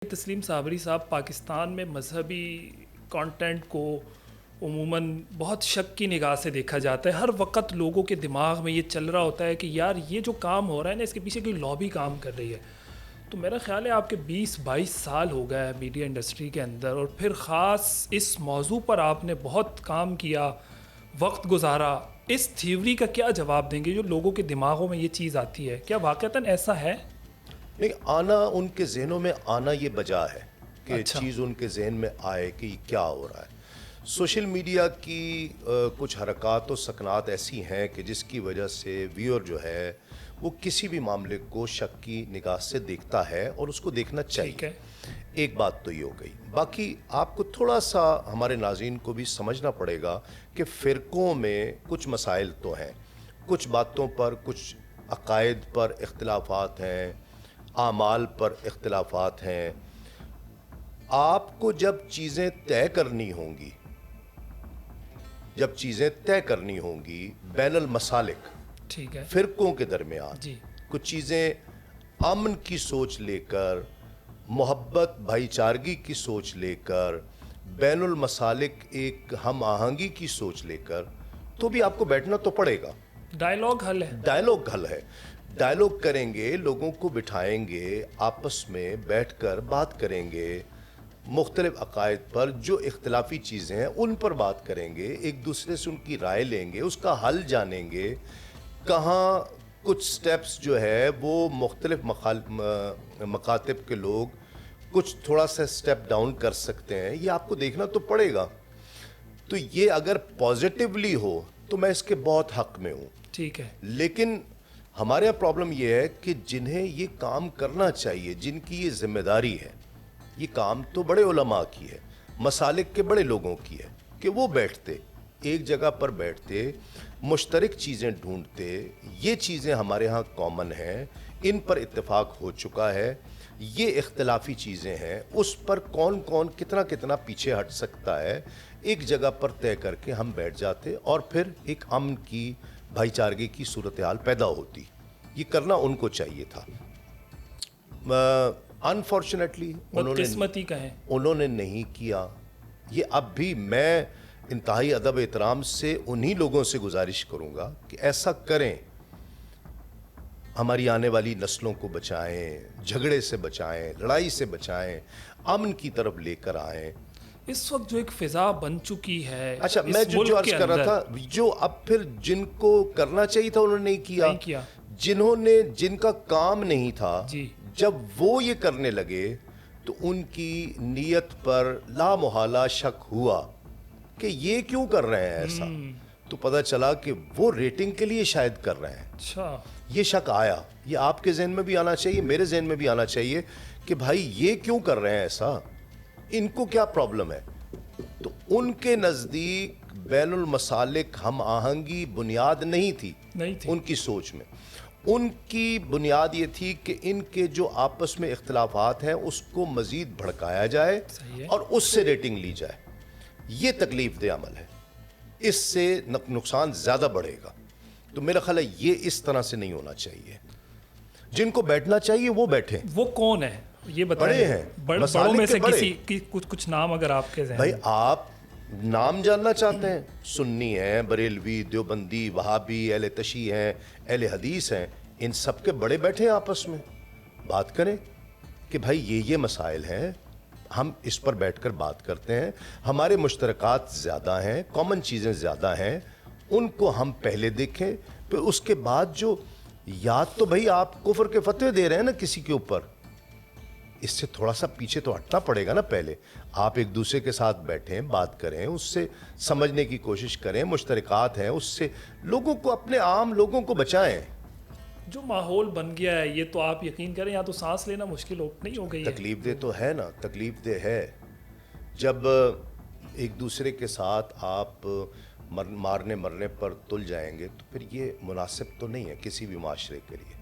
تسلیم صابری صاحب، پاکستان میں مذہبی کانٹینٹ کو عموماً بہت شک کی نگاہ سے دیکھا جاتا ہے. ہر وقت لوگوں کے دماغ میں یہ چل رہا ہوتا ہے کہ یار یہ جو کام ہو رہا ہے نا، اس کے پیچھے کوئی لابی کام کر رہی ہے. تو میرا خیال ہے آپ کے 20-22 سال ہو گئے میڈیا انڈسٹری کے اندر، اور پھر خاص اس موضوع پر آپ نے بہت کام کیا، وقت گزارا. اس تھیوری کا کیا جواب دیں گے جو لوگوں کے دماغوں میں یہ چیز آتی ہے؟ کیا واقعتاً ایسا ہے؟ نہیں، آنا ان کے ذہنوں میں آنا یہ بجا ہے کہ اچھا. چیز ان کے ذہن میں آئے کہ یہ کیا ہو رہا ہے. سوشل میڈیا کی کچھ حرکات و سکنات ایسی ہیں کہ جس کی وجہ سے ویور جو ہے وہ کسی بھی معاملے کو شک کی نگاہ سے دیکھتا ہے، اور اس کو دیکھنا ٹھیک چاہیے. ہے. ایک بات تو یہ ہو گئی. باقی آپ کو تھوڑا سا ہمارے ناظرین کو بھی سمجھنا پڑے گا کہ فرقوں میں کچھ مسائل تو ہیں، کچھ باتوں پر، کچھ عقائد پر اختلافات ہیں، اعمال پر اختلافات ہیں. آپ کو جب چیزیں طے کرنی ہوں گی، بین المسالک، ٹھیک ہے. فرقوں کے درمیان جی. کچھ چیزیں امن کی سوچ لے کر، محبت بھائی چارگی کی سوچ لے کر، بین المسالک ایک ہم آہنگی کی سوچ لے کر، تو بھی آپ کو بیٹھنا تو پڑے گا. ڈائیلاگ حل ہے. ڈائیلاگ حل ہے. ڈائیلاگ کریں گے، لوگوں کو بٹھائیں گے، آپس میں بیٹھ کر بات کریں گے، مختلف عقائد پر جو اختلافی چیزیں ہیں ان پر بات کریں گے، ایک دوسرے سے ان کی رائے لیں گے، اس کا حل جانیں گے. کہاں کچھ سٹیپس جو ہے وہ مختلف مکاتب کے لوگ کچھ تھوڑا سا سٹیپ ڈاؤن کر سکتے ہیں، یہ آپ کو دیکھنا تو پڑے گا. تو یہ اگر پازیٹیولی ہو تو میں اس کے بہت حق میں ہوں. ٹھیک ہے. لیکن ہمارے یہاں پرابلم یہ ہے کہ جنہیں یہ کام کرنا چاہیے، جن کی یہ ذمہ داری ہے، یہ کام تو بڑے علماء کی ہے، مسالک کے بڑے لوگوں کی ہے، کہ وہ بیٹھتے، ایک جگہ پر بیٹھتے، مشترک چیزیں ڈھونڈتے. یہ چیزیں ہمارے ہاں کامن ہیں، ان پر اتفاق ہو چکا ہے. یہ اختلافی چیزیں ہیں، اس پر کون کون کتنا پیچھے ہٹ سکتا ہے، ایک جگہ پر طے کر کے ہم بیٹھ جاتے، اور پھر ایک امن کی، بھائی چارگی کی صورتحال پیدا ہوتی. یہ کرنا ان کو چاہیے تھا. انفارچونیٹلی بدقسمتی کا ہے. انہوں نے نہیں کیا. یہ اب بھی میں انتہائی ادب احترام سے انہی لوگوں سے گزارش کروں گا کہ ایسا کریں، ہماری آنے والی نسلوں کو بچائیں، جھگڑے سے بچائیں، لڑائی سے بچائیں، امن کی طرف لے کر آئیں. اس وقت جو ایک فضا بن چکی ہے اچھا، میں جو عرض کر رہا تھا، جو اب پھر جن کو کرنا چاہیے تھا انہوں نے نہیں کیا. جن کا کام نہیں تھا، جی. جب وہ یہ کرنے لگے تو ان کی نیت پر لا محالہ شک ہوا کہ یہ کیوں کر رہے ہیں ایسا. تو پتہ چلا کہ وہ ریٹنگ کے لیے شاید کر رہے ہیں. اچھا. یہ شک آیا. یہ آپ کے ذہن میں بھی آنا چاہیے، میرے ذہن میں بھی آنا چاہیے کہ بھائی یہ کیوں کر رہے ہیں ایسا، ان کو کیا پرابلم ہے. تو ان کے نزدیک بین المسالک ہم آہنگی بنیاد نہیں تھی ان کی سوچ میں. ان کی بنیاد یہ تھی کہ ان کے جو آپس میں اختلافات ہیں اس کو مزید بھڑکایا جائے اور اس سے ریٹنگ لی جائے. یہ تکلیف دہ عمل ہے، اس سے نقصان زیادہ بڑھے گا. تو میرا خیال ہے یہ اس طرح سے نہیں ہونا چاہیے. جن کو بیٹھنا چاہیے وہ بیٹھیں. وہ کون ہے یہ بتائیں. بڑے ہیں، بڑوں میں سے کسی کی کچھ نام اگر آپ کے ذہن. بھائی آپ نام جاننا چاہتے ہیں؟ سنی ہیں، بریلوی، دیوبندی، وہابی، اہل تشیع ہیں، اہل حدیث ہیں، ان سب کے بڑے بیٹھے ہیں، آپس میں بات کریں کہ بھائی یہ مسائل ہیں، ہم اس پر بیٹھ کر بات کرتے ہیں. ہمارے مشترکات زیادہ ہیں، کامن چیزیں زیادہ ہیں، ان کو ہم پہلے دیکھیں. پھر اس کے بعد جو یاد تو بھائی آپ کفر کے فتوے دے رہے ہیں نا کسی کے اوپر، اس سے تھوڑا سا پیچھے تو ہٹنا پڑے گا نا. پہلے آپ ایک دوسرے کے ساتھ بیٹھیں، بات کریں، اس سے سمجھنے کی کوشش کریں. مشترکات ہیں، اس سے لوگوں کو، اپنے عام لوگوں کو بچائیں. جو ماحول بن گیا ہے یہ تو آپ یقین کریں، یا تو سانس لینا مشکل نہیں ہو گئی ہے. تکلیف دہ تو ہے نا، تکلیف دہ ہے. جب ایک دوسرے کے ساتھ آپ مرنے پر تل جائیں گے تو پھر یہ مناسب تو نہیں ہے کسی بھی معاشرے کے لیے.